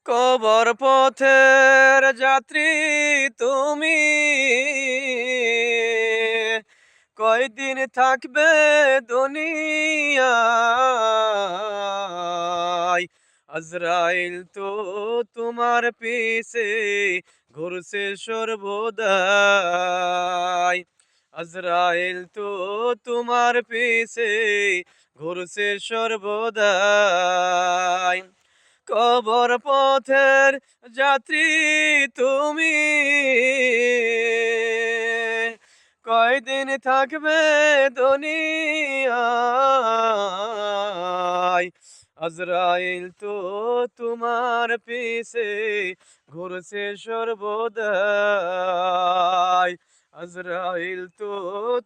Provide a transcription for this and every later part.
কবর পথের যাত্রী তুমি, কয়দিন থাকবে দুনিয়ায়? আজরাইল তো তোমার পিছে ঘুরছে সর্বদাই। আজরাইল তো তোমার পিছে ঘুরছে সর্বদাই। কবর পথের যাত্রী তুমি, কয়দিন থাকবে দুনিয়ায়? আজরাইল তো তোমার পিছে ঘুরছে সর্বদাই। আজরাইল তো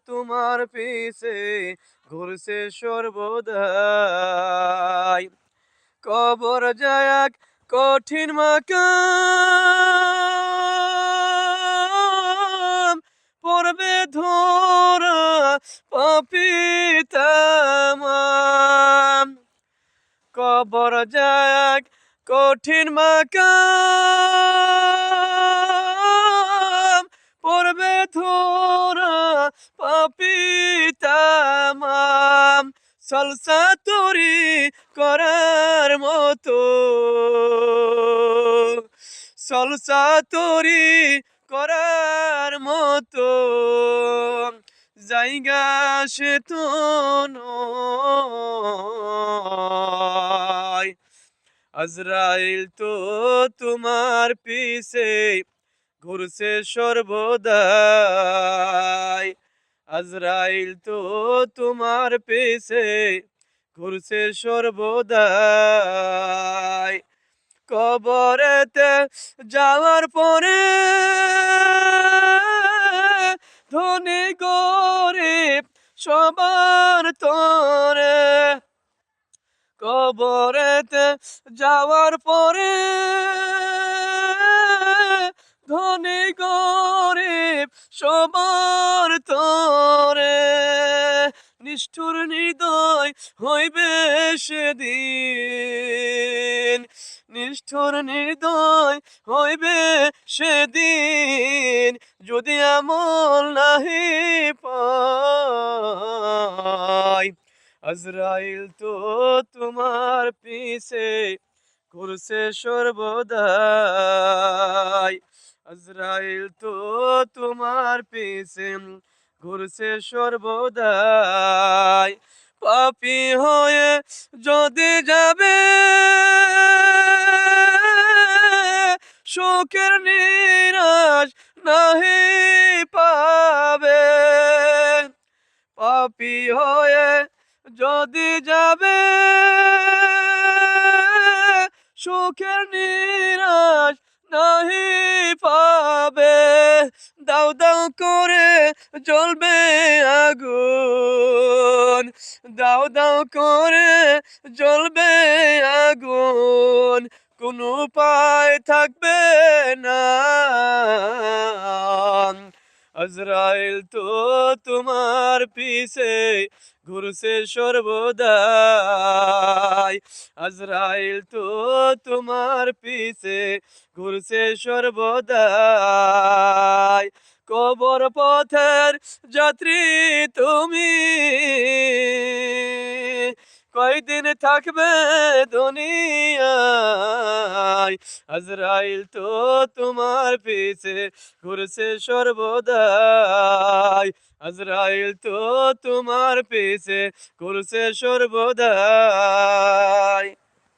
তোমার পিছে ঘুরছে সর্বদাই। কবর যায় এক কঠিন মাকাম, পড়বে ধরা পাপী তামাম। কবর যায় এক কঠিন মাকাম, পড়বে ধরা পাপী তামাম। সলসা তরি করার মতো, সলসা তরি করার মতো জায়গা সে তো নয়। আজরাইল তো তোমার পিছে ঘুরছে সর্বদাই। আজরাইল তো তোমার পিছে ঘুরছে সর্বদাই। কবরেতে যাওয়ার পরে ধনী গরিব সবার তরে, কবরেতে যাওয়ার পরে ধনী গরিব সবার তরে, নিষ্ঠুর হৃদয় হইবে সেদিন, নিষ্ঠুর হৃদয় হইবে সেদিন, যদি আমল নাহি পায়। আজরাইল তো তোমার পিছে ঘুরছে সর্বদাই। আজরাইল তো তোমার পিছে ঘুরছে সর্বদাই। পাপী হয়ে যদি যাবে সুখের নিরাশ নাহি পাবে। পাপী হয়ে যদি যাবে সুখের নিরাশ নাহি পাবে। দাও দাও করে জ্বলবে আগুন, দাও দাও করে জ্বলবে আগুন, কোনো উপায় থাকবে না। আজরাইল তো তোমার পিছে ঘুরছে সর্বদাই। আজরাইল তো তোমার পিছে ঘুরছে সর্বদাই। কবর পথের যাত্রী তুমি, কয়দিন থাকবে দুনিয়ায়? আজরাইল তো তোমার পিছে ঘুরছে সর্বদাই। আজরাইল তো তোমার পিছে ঘুরছে সর্বদাই।